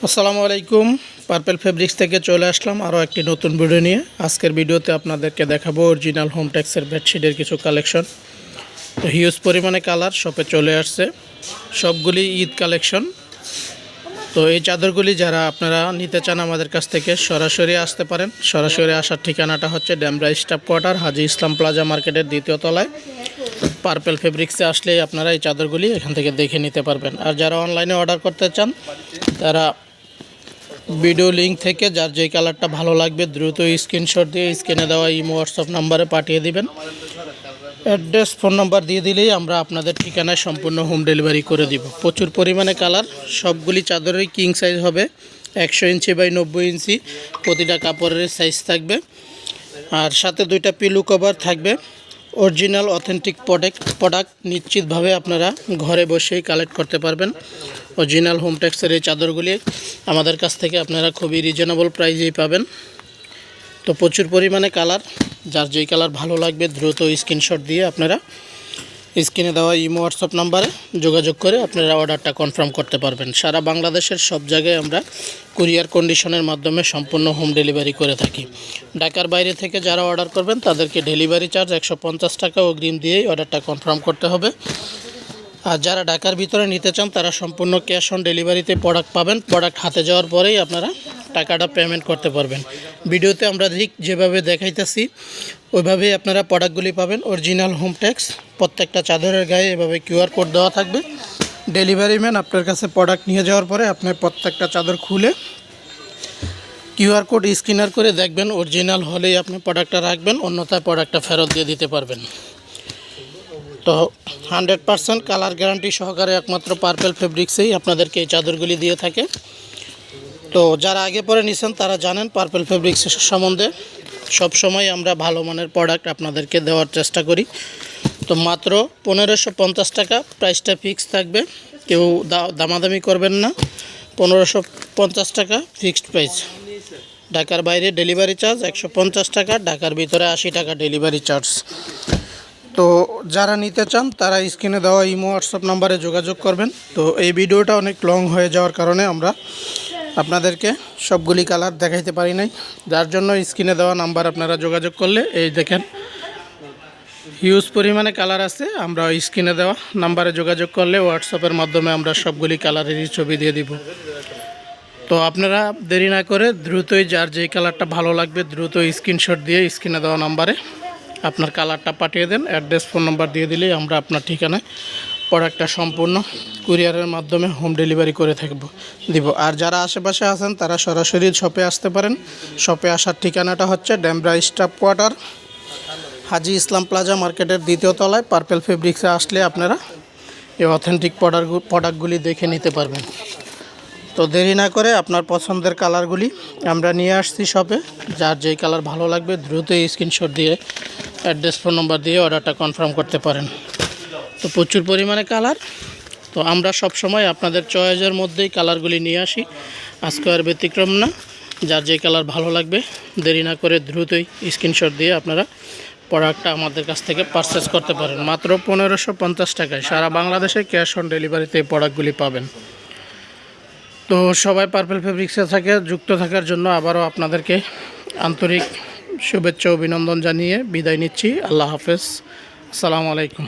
আসসালামু আলাইকুম। Purple fabrics থেকে চলে আসলাম আরও একটি নতুন ভিডিও নিয়ে। আজকের ভিডিওতে আপনাদেরকে দেখাবো অরিজিনাল হোমটেক্সের বেডশিটের কিছু কালেকশন। তো হিউজ পরিমাণে কালার শপে চলে আসছে, সবগুলি ঈদ কালেকশন। তো এই চাদরগুলি যারা আপনারা নিতে চান আমাদের কাছ থেকে সরাসরি আসতে পারেন। সরাসরি আসার ঠিকানাটা হচ্ছে ড্যামরা স্টাফ কোয়ার্টার, হাজি ইসলাম প্লাজা মার্কেটের দ্বিতীয় তলায়। পার্পেল ফেব্রিক্সে আসলেই আপনারা এই চাদরগুলি এখান থেকে দেখে নিতে পারবেন। আর যারা অনলাইনে অর্ডার করতে চান তারা ভিডিও লিঙ্ক থেকে যার যেই কালারটা ভালো লাগবে দ্রুত স্ক্রিনশট দিয়ে স্ক্রিনে দেওয়া ইমো হোয়াটসঅ্যাপ নাম্বারে পাঠিয়ে দিবেন। অ্যাড্রেস ফোন নাম্বার দিয়ে দিলেই আমরা আপনাদের ঠিকানায় সম্পূর্ণ হোম ডেলিভারি করে দিব। প্রচুর পরিমাণে কালার, সবগুলি চাদরের কিং সাইজ হবে, 100 ইঞ্চি বাই 90 ইঞ্চি প্রতিটা কাপড়ের সাইজ থাকবে। আর সাথে দুইটা পিলো কভার থাকবে। অরিজিনাল অথেন্টিক প্রোডাক্ট নিশ্চিতভাবে আপনারা ঘরে বসেই কালেক্ট করতে পারবেন। অরিজিনাল হোমটেক্সের এই চাদরগুলি আমাদের কাছ থেকে আপনারা খুবই রিজনেবল প্রাইসেই পাবেন। তো প্রচুর পরিমাণে কালার, যার যেই কালার ভালো লাগবে দ্রুত স্ক্রিনশট দিয়ে আপনারা স্ক্রিনে দেওয়া ইমো হোয়াটসঅ্যাপ নাম্বারে যোগাযোগ করে আপনারা অর্ডারটা কনফার্ম করতে পারবেন। সারা বাংলাদেশের সব জায়গায় আমরা কুরিয়ার কন্ডিশনের মাধ্যমে সম্পূর্ণ হোম ডেলিভারি করে থাকি। ঢাকার বাইরে থেকে যারা অর্ডার করবেন তাদেরকে ডেলিভারি চার্জ 150 টাকা অগ্রিম দিয়েই অর্ডারটা কনফার্ম করতে হবে। আর যারা ঢাকার ভিতরে নিতে চান তারা সম্পূর্ণ ক্যাশ অন ডেলিভারিতে প্রোডাক্ট পাবেন। প্রোডাক্ট হাতে যাওয়ার পরেই আপনারা টাকাটা পেমেন্ট করতে পারবেন। ভিডিওতে আমরা ঠিক যেভাবে দেখাইতেছি ওইভাবেই আপনারা প্রোডাক্টগুলি পাবেন। অরিজিনাল হোমটেক্স, প্রত্যেকটা চাদরের গায়ে এভাবে কিউআর কোড দেওয়া থাকবে। ডেলিভারি ম্যান আপনার কাছে প্রোডাক্ট নিয়ে যাওয়ার পরে আপনি প্রত্যেকটা চাদর খুলে কিউআর কোড স্ক্যানার করে দেখবেন অরিজিনাল হলেই আপনি প্রোডাক্টটা রাখবেন, অন্যথায় প্রোডাক্টটা ফেরত দিয়ে দিতে পারবেন। তো 100% কালার গ্যারান্টি সহকারে একমাত্র পার্পেল ফেব্রিক্সেই আপনাদেরকে এই চাদরগুলি দিয়ে থাকে। তো যারা আগে পরে নিছেন তারা জানেন পার্পেল ফেব্রিক্স সম্বন্ধে। সবসময় আমরা ভালো মানের প্রোডাক্ট আপনাদেরকে দেওয়ার চেষ্টা করি। তো মাত্র 1550 টাকা প্রাইসটা ফিক্স থাকবে, কেউ দামাদামি করবেন না। 1550 টাকা ফিক্সড প্রাইস। ঢাকার বাইরে ডেলিভারি চার্জ 150 টাকা, ঢাকার ভিতরে 80 টাকা ডেলিভারি চার্জ। তো যারা নিতে চান তারা স্ক্রিনে দেওয়া ইমো হোয়াটসঅ্যাপ নাম্বারে যোগাযোগ করবেন। তো এই ভিডিওটা অনেক লং হয়ে যাওয়ার কারণে আমরা আপনাদেরকে সবগুলি কালার দেখাইতে পারি নাই, যার জন্য স্ক্রিনে দেওয়া নাম্বার আপনারা যোগাযোগ করলে এই দেখেন হিউজ পরিমাণে কালার আছে। আমরা স্ক্রিনে দেওয়া নাম্বারে যোগাযোগ করলে হোয়াটসঅ্যাপের মাধ্যমে আমরা সবগুলি কালারেরই ছবি দিয়ে দিব। তো আপনারা দেরি না করে দ্রুতই যার যেই কালারটা ভালো লাগবে দ্রুত স্ক্রিনশট দিয়ে স্ক্রিনে দেওয়া নাম্বারে আপনার কালারটা পাঠিয়ে দেন। অ্যাড্রেস ফোন নাম্বার দিয়ে দিলেই আমরা আপনার ঠিকানায় প্রোডাক্টটা সম্পূর্ণ কুরিয়ারের মাধ্যমে হোম ডেলিভারি করে দিব। আর যারা আশেপাশে আছেন তারা সরাসরি শপে আসতে পারেন। শপে আসার ঠিকানাটা হচ্ছে ড্যামরা স্টাফ কোয়ার্টার, হাজি ইসলাম প্লাজা মার্কেটের দ্বিতীয় তলায়। পার্পেল ফেব্রিক্সে আসলে আপনারা এই অথেন্টিক প্রোডাক্টগুলি দেখে নিতে পারবেন। তো দেরি না করে আপনার পছন্দের কালারগুলি আমরা নিয়ে আসছি শপে। যার যেই কালার ভালো লাগবে দ্রুত স্ক্রিনশট দিয়ে অ্যাড্রেস ফোন নম্বর দিয়ে অর্ডারটা কনফার্ম করতে পারেন। তো প্রচুর পরিমাণে কালার, তো আমরা সব সময় আপনাদের চয়েসের মধ্যেই কালারগুলি নিয়ে আসি। আজকে আর ব্যতিক্রম না। যার যেই কালার ভালো লাগবে দেরি না করে দ্রুতই স্ক্রিনশট দিয়ে আপনারা প্রোডাক্টটা আমাদের কাছ থেকে পারচেস করতে পারেন। মাত্র 1550 টাকায় সারা বাংলাদেশে ক্যাশ অন ডেলিভারিতে এই প্রোডাক্টগুলি পাবেন। তো সবাই পার্পেল ফেব্রিক্সে যুক্ত থাকার জন্য আবারও আপনাদেরকে আন্তরিক শুভেচ্ছা অভিনন্দন জানিয়ে বিদায় নিচ্ছি। আল্লাহ হাফেজ, আসসালামু আলাইকুম।